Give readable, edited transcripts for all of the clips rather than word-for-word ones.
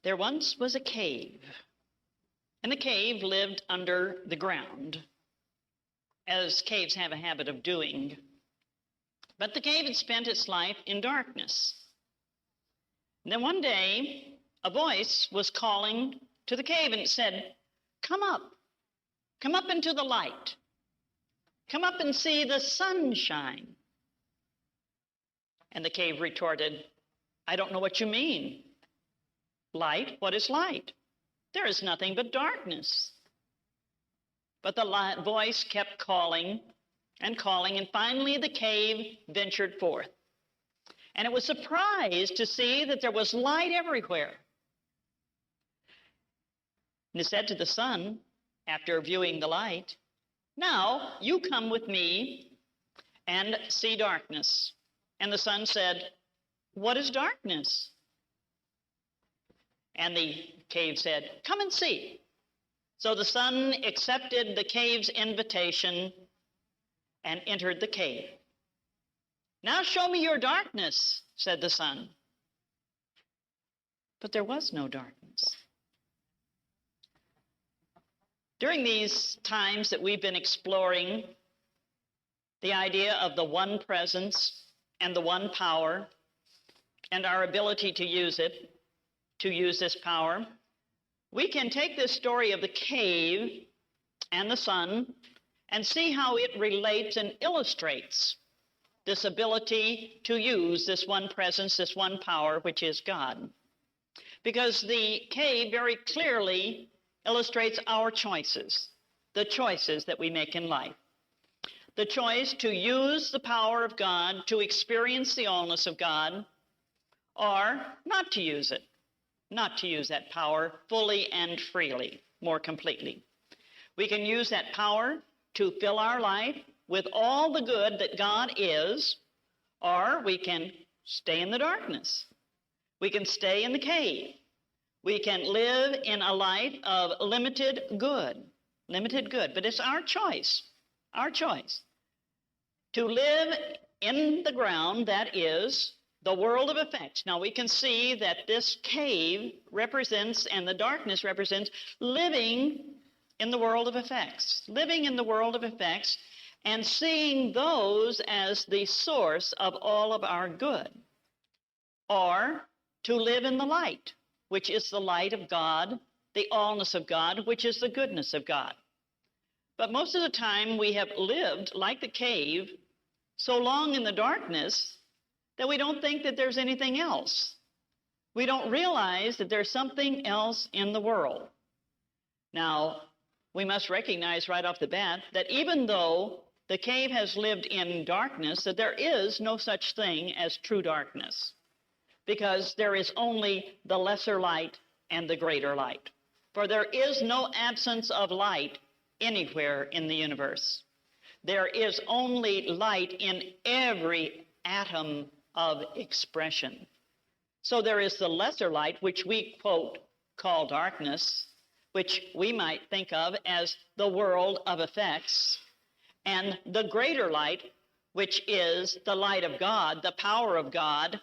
There once was a cave, and the cave lived under the ground, as caves have a habit of doing. But the cave had spent its life in darkness. And then one day, a voice was calling to the cave, and it said, come up into the light. Come up and see the sunshine. And the cave retorted, I don't know what you mean. Light? What is light? There is nothing but darkness. But the voice kept calling and calling, and finally the cave ventured forth. And it was surprised to see that there was light everywhere. And it said to the sun, after viewing the light, now you come with me and see darkness. And the sun said, what is darkness? And the cave said, come and see. So the sun accepted the cave's invitation and entered the cave. Now show me your darkness, said the sun. But there was no darkness. During these times that we've been exploring the idea of the one presence and the one power and our ability to use this power, we can take this story of the cave and the sun and see how it relates and illustrates this ability to use this one presence, this one power, which is God. Because the cave very clearly illustrates our choices, the choices that we make in life. The choice to use the power of God, to experience the allness of God, or not to use it, not to use that power fully and freely, more completely. We can use that power to fill our life with all the good that God is, or we can stay in the darkness. We can stay in the cave. We can live in a life of limited good, but it's our choice to live in the ground, that is the world of effects. Now we can see that this cave represents, and the darkness represents, living in the world of effects, and seeing those as the source of all of our good, or to live in the light, which is the light of God, the allness of God, which is the goodness of God. But most of the time we have lived like the cave so long in the darkness that we don't think that there's anything else. We don't realize that there's something else in the world. Now, we must recognize right off the bat that even though the cave has lived in darkness, that there is no such thing as true darkness, because there is only the lesser light and the greater light. For there is no absence of light anywhere in the universe. There is only light in every atom of expression. So there is the lesser light, which we, quote, call darkness, which we might think of as the world of effects, and the greater light, which is the light of God, the power of God,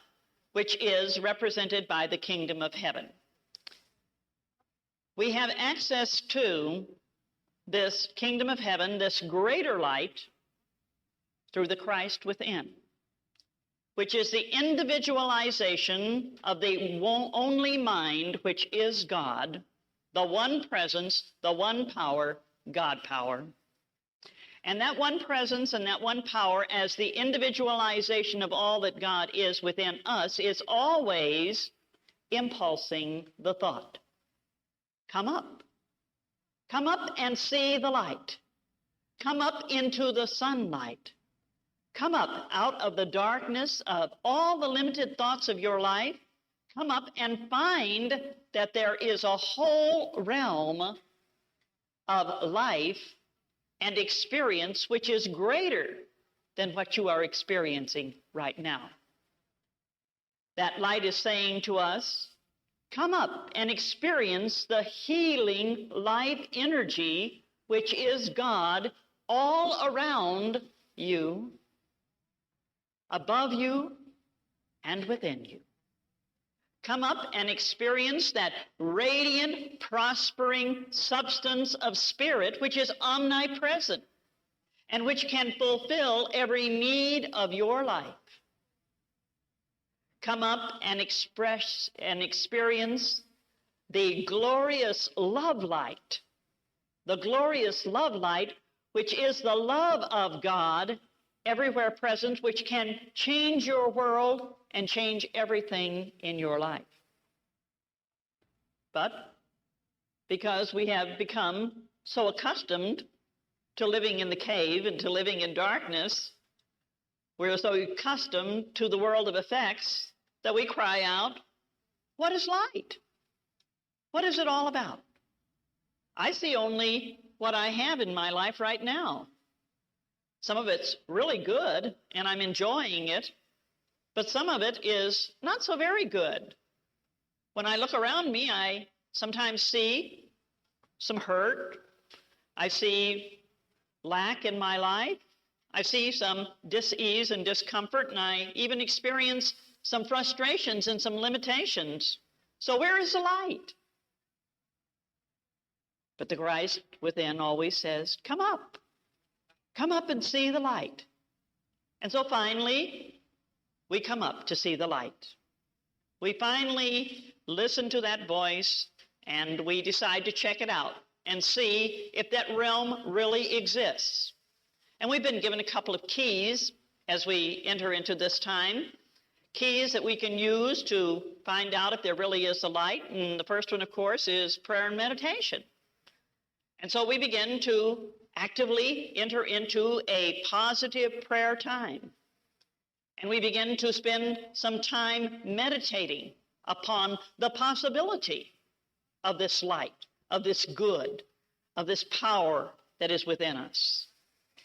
which is represented by the kingdom of heaven. We have access to this kingdom of heaven, this greater light, through the Christ within, which is the individualization of the only mind, which is God, the one presence, the one power, God power. And that one presence and that one power, as the individualization of all that God is within us, is always impulsing the thought. Come up. Come up and see the light. Come up into the sunlight. Come up out of the darkness of all the limited thoughts of your life. Come up and find that there is a whole realm of life and experience which is greater than what you are experiencing right now. That light is saying to us, come up and experience the healing life energy which is God all around you, above you, and within you. Come up and experience that radiant, prospering substance of spirit which is omnipresent and which can fulfill every need of your life. Come up and express and experience the glorious love light, which is the love of God everywhere present, which can change your world and change everything in your life. But because we have become so accustomed to living in the cave and to living in darkness, we're so accustomed to the world of effects that we cry out, what is light? What is it all about? I see only what I have in my life right now. Some of it's really good, and I'm enjoying it, but some of it is not so very good. When I look around me, I sometimes see some hurt. I see lack in my life. I see some dis-ease and discomfort, and I even experience some frustrations and some limitations. So where is the light? But the Christ within always says, come up and see the light. And so finally, we come up to see the light. We finally listen to that voice, and we decide to check it out and see if that realm really exists. And we've been given a couple of keys as we enter into this time, keys that we can use to find out if there really is a light. And the first one, of course, is prayer and meditation. And so we begin to actively enter into a positive prayer time. And we begin to spend some time meditating upon the possibility of this light, of this good, of this power that is within us.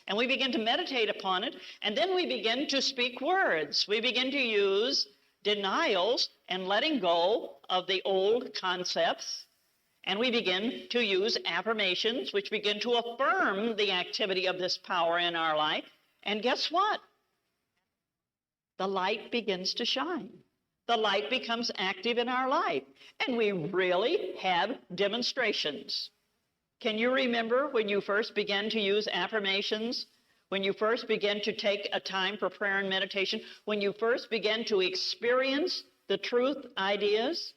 And we begin to meditate upon it, and then we begin to speak words. We begin to use denials and letting go of the old concepts. And we begin to use affirmations, which begin to affirm the activity of this power in our life. And guess what? The light begins to shine. The light becomes active in our life. And we really have demonstrations. Can you remember when you first began to use affirmations? When you first began to take a time for prayer and meditation? When you first began to experience the truth ideas?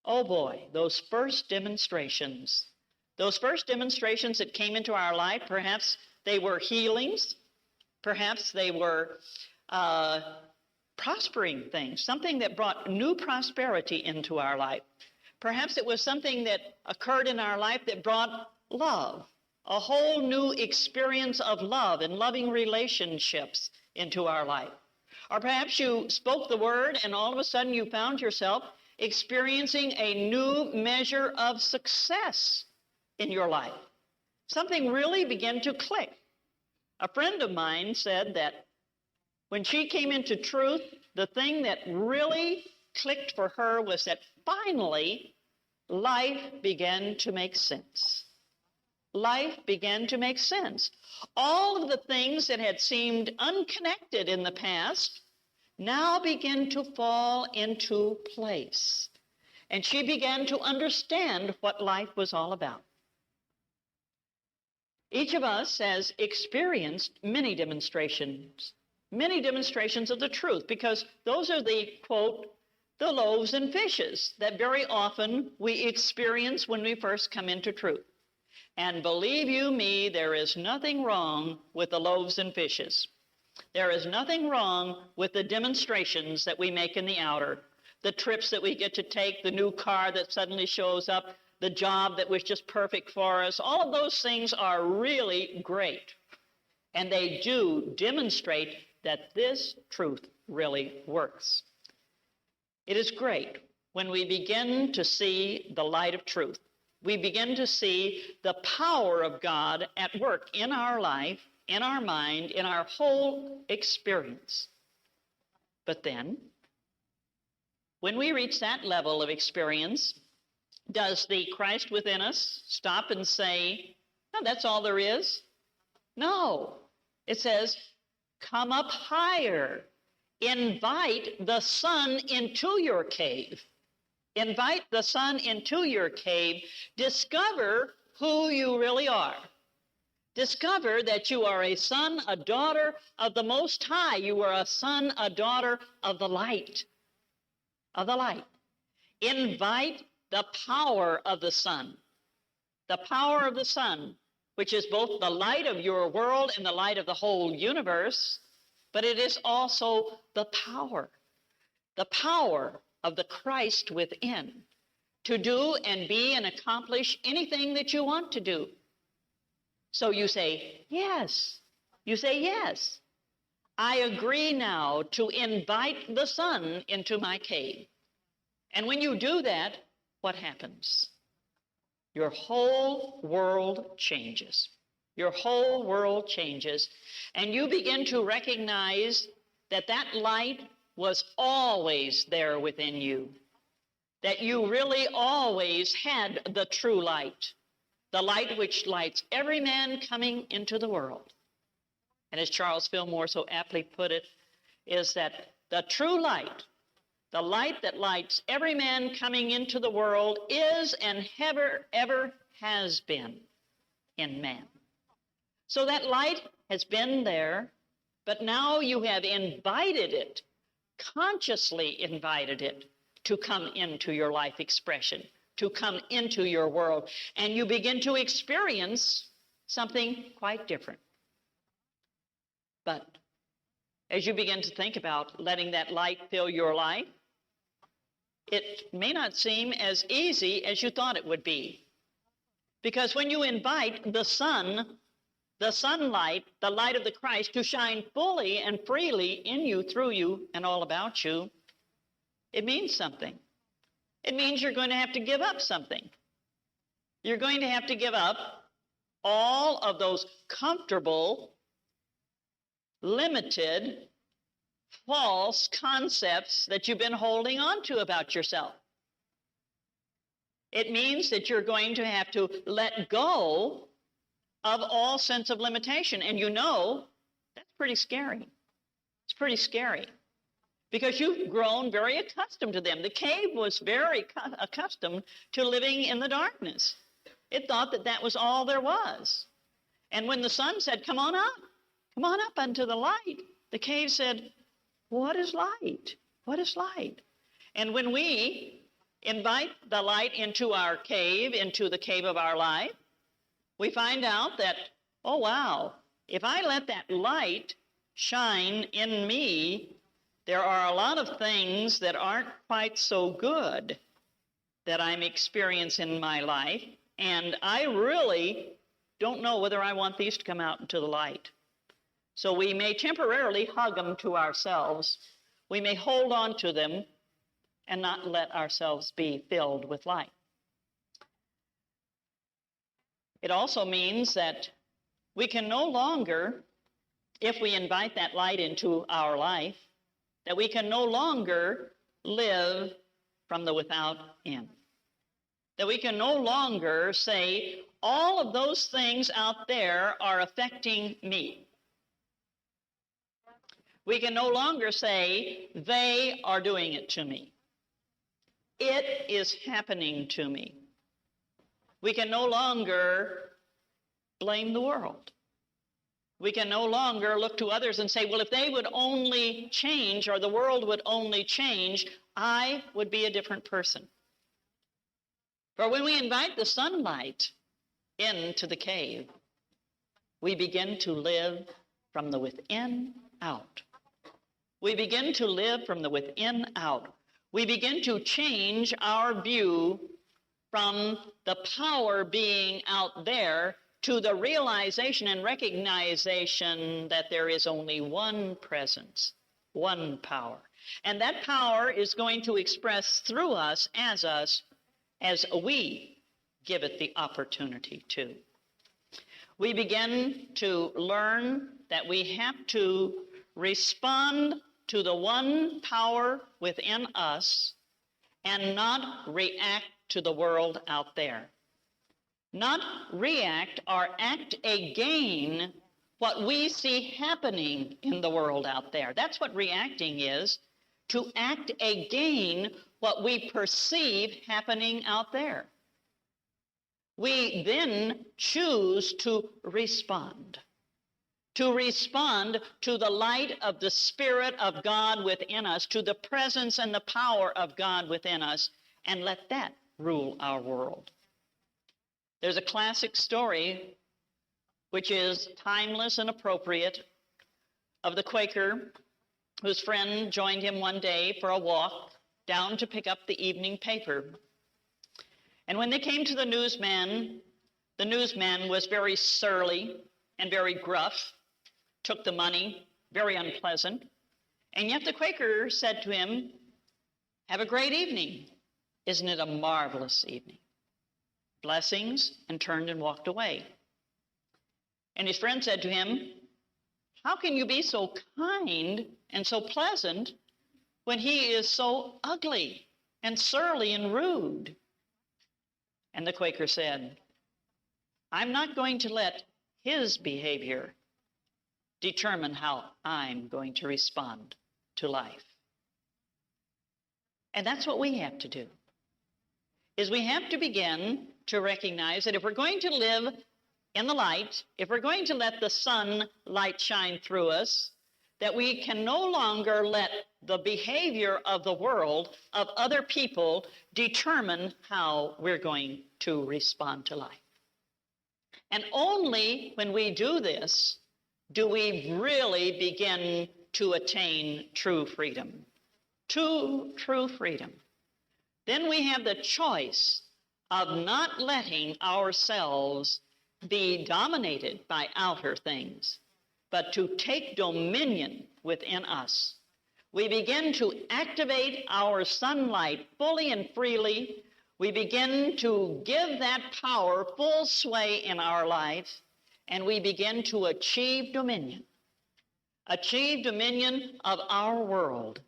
Oh boy, those first demonstrations that came into our life, perhaps they were healings, perhaps they were prospering things, something that brought new prosperity into our life. Perhaps it was something that occurred in our life that brought love, a whole new experience of love and loving relationships into our life. Or perhaps you spoke the word and all of a sudden you found yourself experiencing a new measure of success in your life. Something really began to click. A friend of mine said that when she came into truth, the thing that really clicked for her was that finally life began to make sense. Life began to make sense. All of the things that had seemed unconnected in the past now begin to fall into place. And she began to understand what life was all about. Each of us has experienced many demonstrations of the truth, because those are the, quote, the loaves and fishes that very often we experience when we first come into truth. And believe you me, there is nothing wrong with the loaves and fishes. There is nothing wrong with the demonstrations that we make in the outer, the trips that we get to take, the new car that suddenly shows up, the job that was just perfect for us. All of those things are really great. And they do demonstrate that this truth really works. It is great when we begin to see the light of truth. We begin to see the power of God at work in our life, in our mind, in our whole experience. But then, when we reach that level of experience, does the Christ within us stop and say, no, that's all there is? No. It says, come up higher invite the sun into your cave. Invite the sun into your cave. Discover who you really are. Discover that you are a son, a daughter of the Most High. You are a son, a daughter of the light. Of the light. Invite the power of the sun. The power of the sun, which is both the light of your world and the light of the whole universe, but it is also the power of the Christ within to do and be and accomplish anything that you want to do. So you say, yes. You say, yes. I agree now to invite the sun into my cave. And when you do that, what happens? Your whole world changes. Your whole world changes, and you begin to recognize that that light was always there within you, that you really always had the true light, the light which lights every man coming into the world. And as Charles Fillmore so aptly put it, is that the true light, the light that lights every man coming into the world, is and ever has been in man. So that light has been there, but now you have invited it, consciously invited it to come into your life expression, to come into your world, and you begin to experience something quite different. But as you begin to think about letting that light fill your life, it may not seem as easy as you thought it would be. Because when you invite the sun, the sunlight, the light of the Christ, to shine fully and freely in you, through you, and all about you, it means something. It means you're going to have to give up something. You're going to have to give up all of those comfortable, limited, false concepts that you've been holding on to about yourself. It means that you're going to have to let go of all sense of limitation. And you know, that's pretty scary. It's pretty scary because you've grown very accustomed to them. The cave was very accustomed to living in the darkness. It thought that that was all there was. And when the sun said, come on up unto the light, the cave said, what is light? What is light? And when we invite the light into our cave, into the cave of our life, we find out that, oh, wow, if I let that light shine in me, there are a lot of things that aren't quite so good that I'm experiencing in my life, and I really don't know whether I want these to come out into the light. So we may temporarily hug them to ourselves. We may hold on to them and not let ourselves be filled with light. It also means that we can no longer, if we invite that light into our life, that we can no longer live from the without in. That we can no longer say, all of those things out there are affecting me. We can no longer say, they are doing it to me. It is happening to me. We can no longer blame the world. We can no longer look to others and say, well, if they would only change or the world would only change, I would be a different person. For when we invite the sunlight into the cave, we begin to live from the within out. We begin to live from the within out. We begin to change our view from the power being out there to the realization and recognition that there is only one presence, one power. And that power is going to express through us as we give it the opportunity to. We begin to learn that we have to respond to the one power within us and not react to the world out there. Not react or act again what we see happening in the world out there. That's what reacting is, to act again what we perceive happening out there. We then choose to respond to the light of the Spirit of God within us, to the presence and the power of God within us, and let that rule our world. There's a classic story, which is timeless and appropriate, of the Quaker whose friend joined him one day for a walk down to pick up the evening paper. And when they came to the newsman was very surly and very gruff, took the money, very unpleasant. And yet the Quaker said to him, "Have a great evening. Isn't it a marvelous evening? Blessings," and turned and walked away. And his friend said to him, "How can you be so kind and so pleasant when he is so ugly and surly and rude?" And the Quaker said, "I'm not going to let his behavior determine how I'm going to respond to life." And that's what we have to do, is we have to begin to recognize that if we're going to live in the light, if we're going to let the sun light shine through us, that we can no longer let the behavior of the world, of other people, determine how we're going to respond to life. And only when we do this do we really begin to attain true freedom. True freedom. Then we have the choice of not letting ourselves be dominated by outer things, but to take dominion within us. We begin to activate our sunlight fully and freely. We begin to give that power full sway in our life, and we begin to achieve dominion of our world.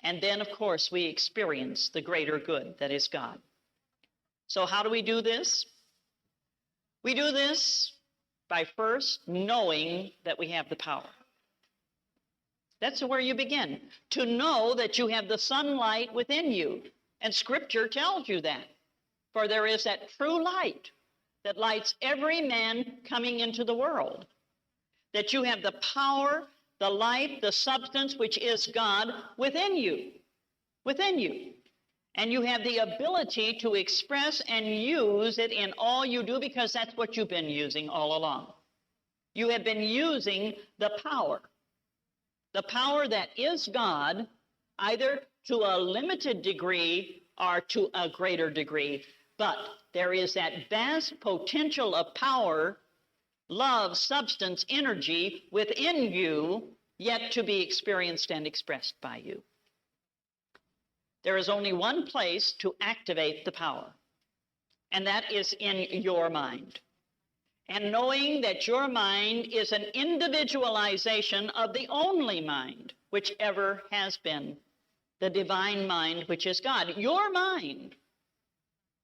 And then, of course, we experience the greater good that is God. So how do we do this? We do this by first knowing that we have the power. That's where you begin, to know that you have the sunlight within you. And Scripture tells you that. For there is that true light that lights every man coming into the world. That you have the power, the light, the substance, which is God, within you. Within you. And you have the ability to express and use it in all you do, because that's what you've been using all along. You have been using the power that is God, either to a limited degree or to a greater degree. But there is that vast potential of power, love, substance, energy within you, yet to be experienced and expressed by you. There is only one place to activate the power, and that is in your mind. And knowing that your mind is an individualization of the only mind which ever has been, the divine mind, which is God. Your mind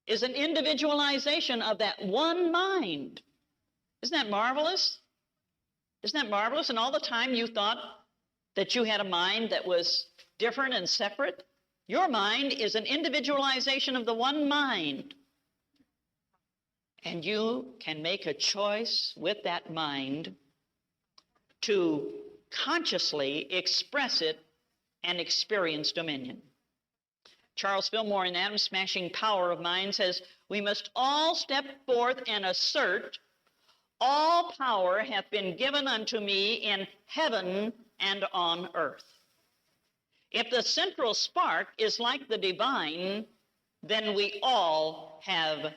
is an individualization of that one mind. Isn't that marvelous? Isn't that marvelous? And all the time you thought that you had a mind that was different and separate. Your mind is an individualization of the one mind. And you can make a choice with that mind to consciously express it and experience dominion. Charles Fillmore in Atom Smashing Power of Mind says, "We must all step forth and assert, all power hath been given unto me in heaven and on earth." If the central spark is like the divine, then we all have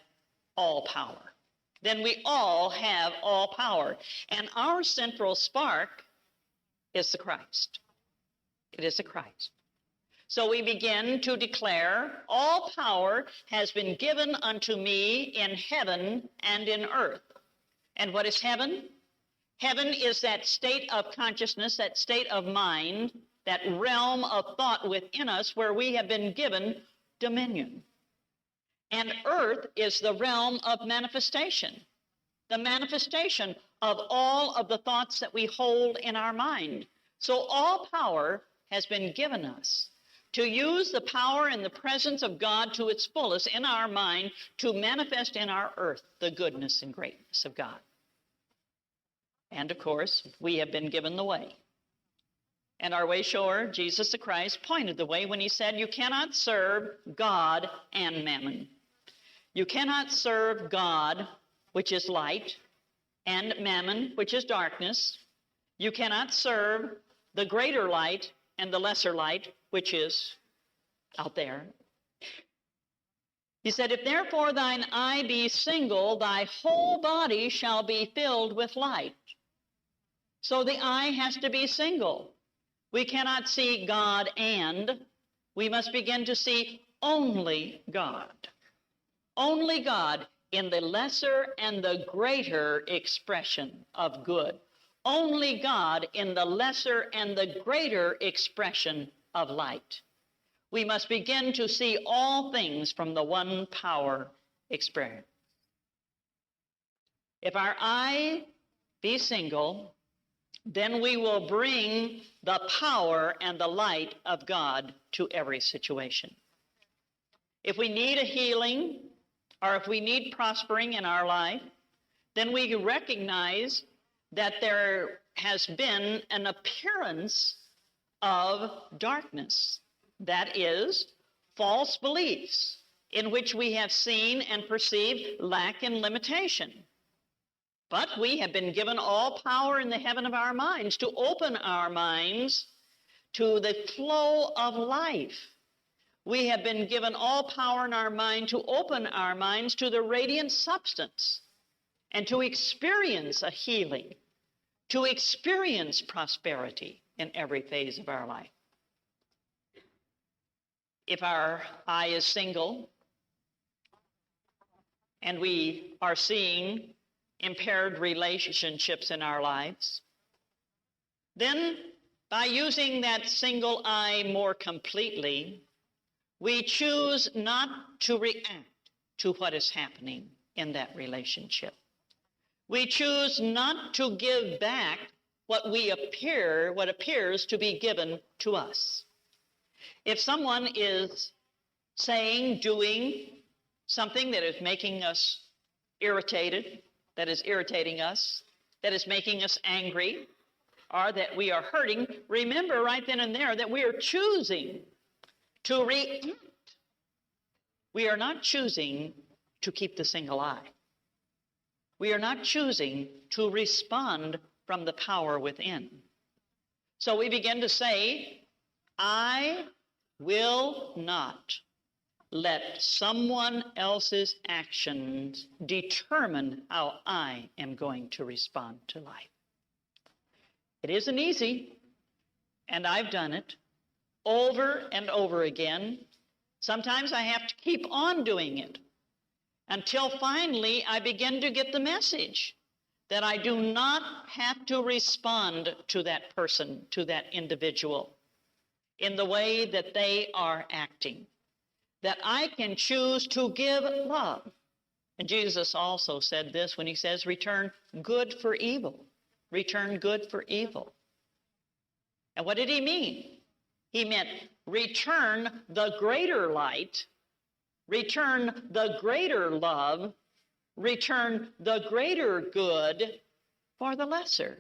all power. Then we all have all power. And our central spark is the Christ. It is the Christ. So we begin to declare, all power has been given unto me in heaven and in earth. And what is heaven? Heaven is that state of consciousness, that state of mind, that realm of thought within us where we have been given dominion. And earth is the realm of manifestation, the manifestation of all of the thoughts that we hold in our mind. So all power has been given us to use the power and the presence of God to its fullest in our mind to manifest in our earth the goodness and greatness of God. And of course, we have been given the way. And our way shower, Jesus the Christ, pointed the way when he said, you cannot serve God and mammon. You cannot serve God, which is light, and mammon, which is darkness. You cannot serve the greater light and the lesser light, which is out there. He said, if therefore thine eye be single, thy whole body shall be filled with light. So the eye has to be single. We cannot see God and, we must begin to see only God. Only God in the lesser and the greater expression of good. Only God in the lesser and the greater expression of light. We must begin to see all things from the one power experience. If our eye be single, then we will bring the power and the light of God to every situation. If we need a healing, or if we need prospering in our life, then we recognize that there has been an appearance of darkness. That is, false beliefs in which we have seen and perceived lack and limitation. But we have been given all power in the heaven of our minds to open our minds to the flow of life. We have been given all power in our mind to open our minds to the radiant substance and to experience a healing, to experience prosperity in every phase of our life. If our eye is single and we are seeing impaired relationships in our lives, then by using that single eye more completely, we choose not to react to what is happening in that relationship. We choose not to give back what appears to be given to us. If someone is saying, doing something that is making us irritated, that is irritating us, that is making us angry, or that we are hurting, remember right then and there that we are choosing to react. We are not choosing to keep the single eye. We are not choosing to respond from the power within. So we begin to say, I will not let someone else's actions determine how I am going to respond to life. It isn't easy, and I've done it over and over again. Sometimes I have to keep on doing it until finally I begin to get the message that I do not have to respond to that person, to that individual, in the way that they are acting. That I can choose to give love. And Jesus also said this when he says, return good for evil. Return good for evil. And what did he mean? He meant return the greater light, return the greater love, return the greater good for the lesser.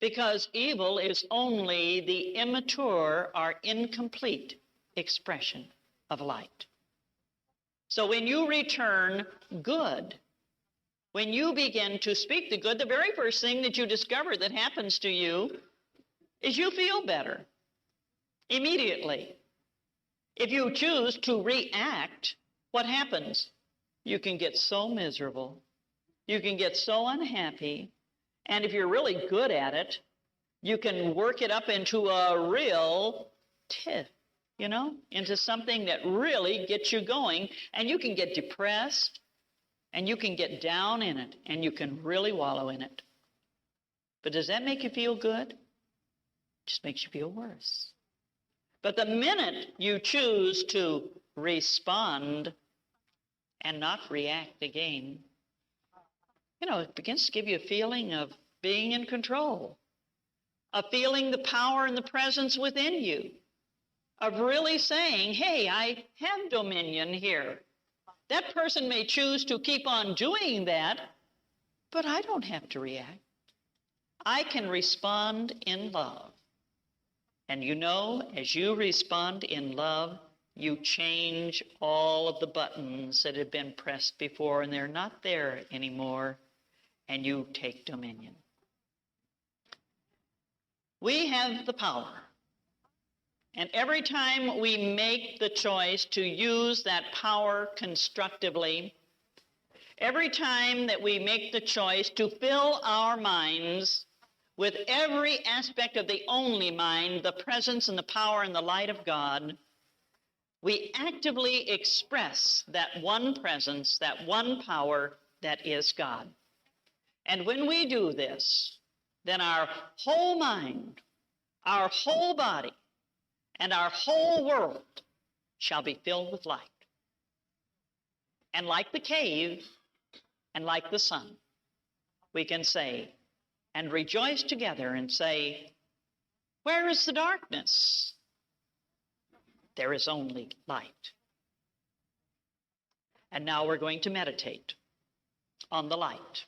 Because evil is only the immature or incomplete expression of light. So when you return good, when you begin to speak the good, the very first thing that you discover that happens to you is you feel better immediately. If you choose to react, what happens? You can get so miserable. You can get so unhappy. And if you're really good at it, you can work it up into a real tiff. Into something that really gets you going, and you can get depressed, and you can get down in it, and you can really wallow in it. But does that make you feel good? It just makes you feel worse. But the minute you choose to respond and not react again, It begins to give you a feeling of being in control, of feeling the power and the presence within you, of really saying, hey, I have dominion here. That person may choose to keep on doing that, but I don't have to react. I can respond in love. And as you respond in love, you change all of the buttons that have been pressed before, and they're not there anymore, and you take dominion. We have the power. And every time we make the choice to use that power constructively, every time that we make the choice to fill our minds with every aspect of the only mind, the presence and the power and the light of God, we actively express that one presence, that one power that is God. And when we do this, then our whole mind, our whole body, and our whole world shall be filled with light. And like the cave, and like the sun, we can say, and rejoice together and say, where is the darkness? There is only light. And now we're going to meditate on the light.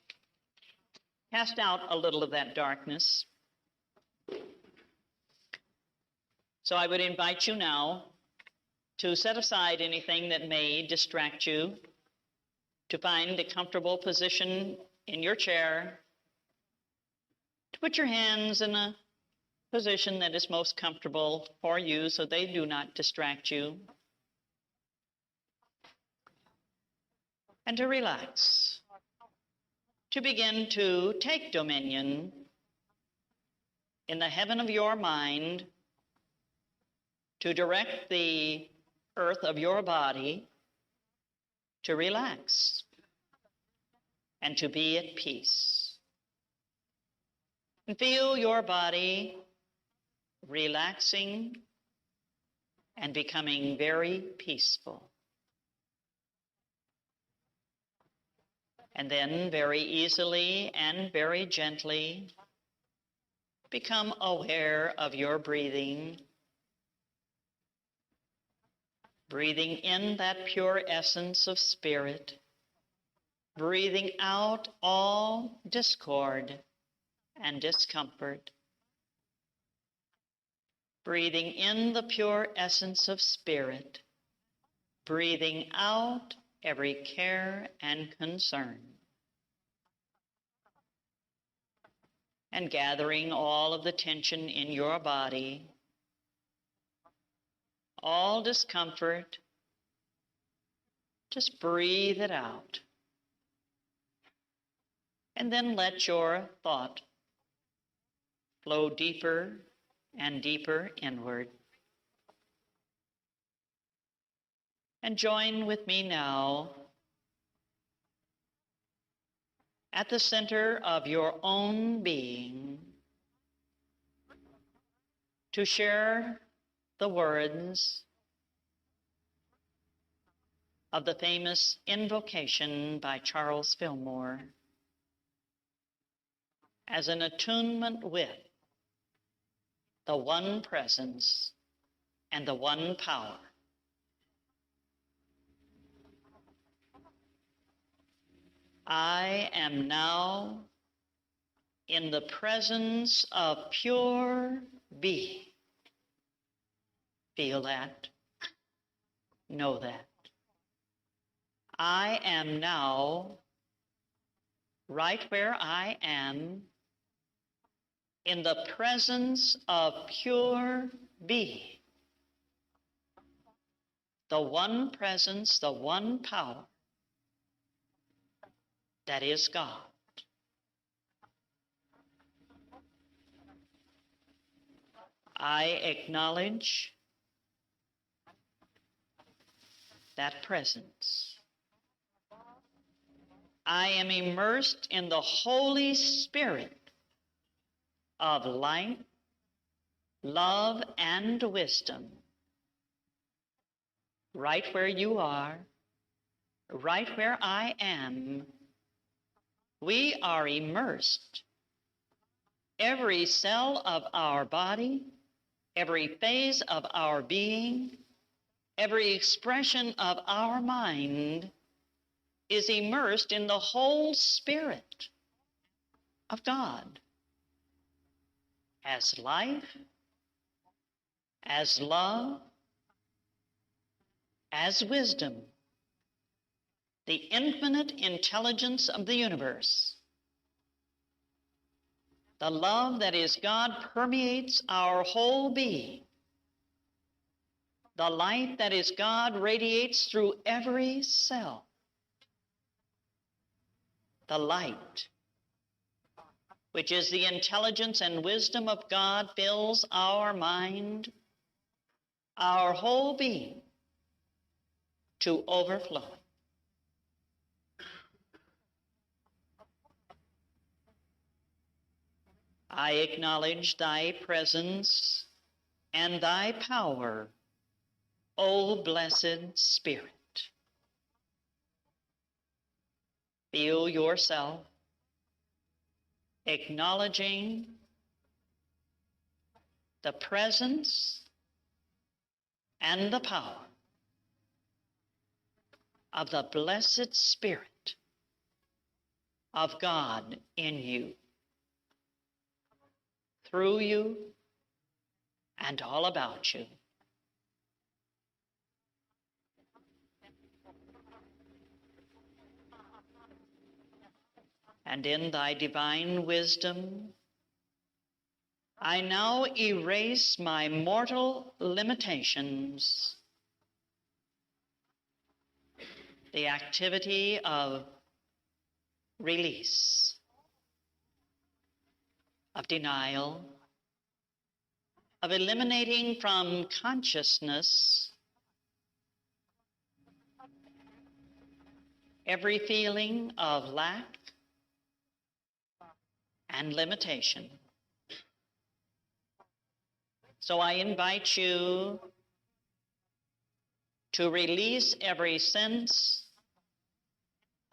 Cast out a little of that darkness. So I would invite you now to set aside anything that may distract you, to find a comfortable position in your chair, to put your hands in a position that is most comfortable for you so they do not distract you, and to relax, to begin to take dominion in the heaven of your mind, to direct the earth of your body to relax and to be at peace. And feel your body relaxing and becoming very peaceful. And then very easily and very gently become aware of your breathing. Breathing in that pure essence of spirit. Breathing out all discord and discomfort. Breathing in the pure essence of spirit. Breathing out every care and concern. And gathering all of the tension in your body, all discomfort, just breathe it out. And then let your thought flow deeper and deeper inward. And join with me now at the center of your own being to share the words of the famous invocation by Charles Fillmore as an attunement with the one presence and the one power. I am now in the presence of pure being. Feel that. Know that. I am now right where I am in the presence of pure being. The one presence, the one power that is God. I acknowledge that presence. I am immersed in the Holy Spirit of light, love, and wisdom. Right where you are, right where I am, We are immersed. Every cell of our body, every phase of our being, every expression of our mind is immersed in the whole Spirit of God as life, as love, as wisdom, the infinite intelligence of the universe. The love that is God permeates our whole being. The light that is God radiates through every cell. The light, which is the intelligence and wisdom of God, fills our mind, our whole being, to overflowing. I acknowledge thy presence and thy power, O blessed Spirit. Feel yourself acknowledging the presence and the power of the blessed Spirit of God in you, through you, and all about you. And in thy divine wisdom, I now erase my mortal limitations, the activity of release, of denial, of eliminating from consciousness every feeling of lack and limitation. So I invite you to release every sense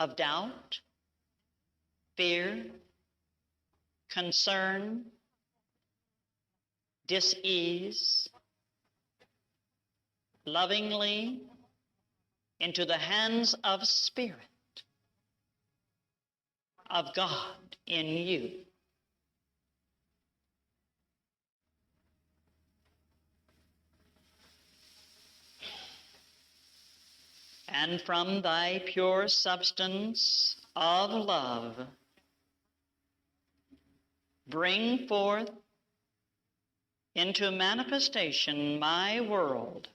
of doubt, fear, concern, dis-ease, lovingly into the hands of Spirit of God in you. And from thy pure substance of love, bring forth into manifestation my world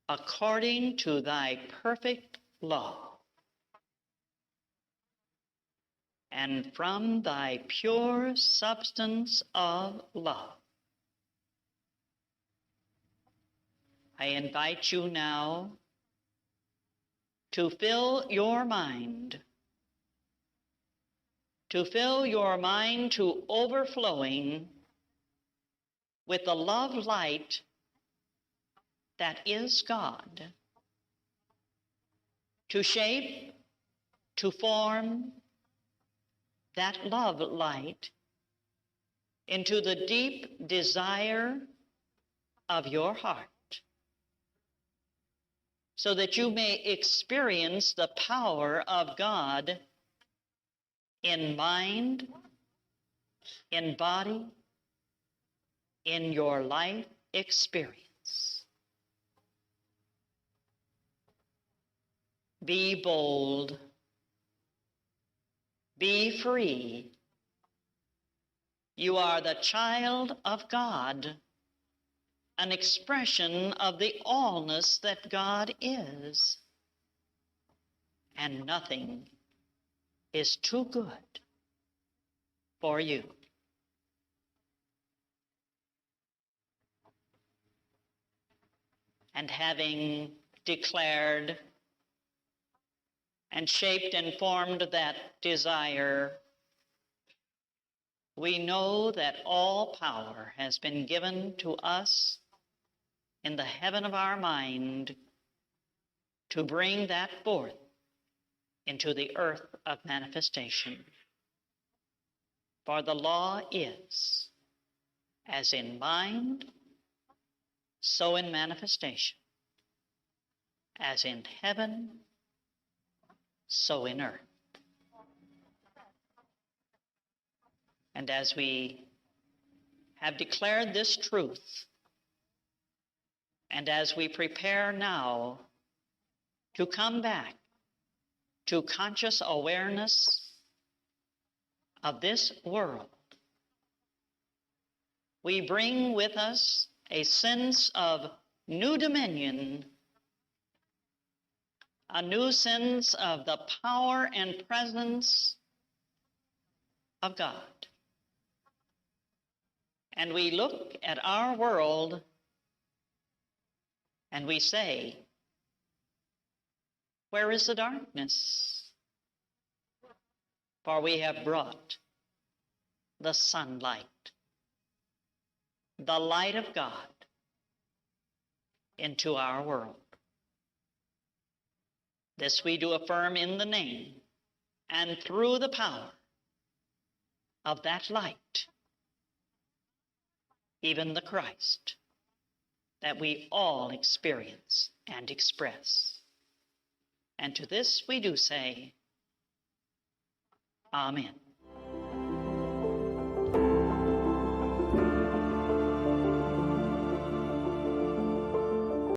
according to thy perfect law. And from thy pure substance of love, I invite you now to fill your mind, to overflowing with the love light that is God, to shape, to form that love light into the deep desire of your heart, so that you may experience the power of God in mind, in body, in your life experience. Be bold. Be free. You are the child of God, an expression of the allness that God is. And nothing is too good for you. And having declared and shaped and formed that desire, we know that all power has been given to us in the heaven of our mind to bring that forth into the earth of manifestation. For the law is, as in mind, so in manifestation, as in heaven, so in earth. And as we have declared this truth, and as we prepare now to come back to conscious awareness of this world, we bring with us a sense of new dominion, a new sense of the power and presence of God. And we look at our world and we say, where is the darkness? For we have brought the sunlight, the light of God, into our world. This we do affirm in the name and through the power of that light, even the Christ, that we all experience and express. And to this we do say, Amen.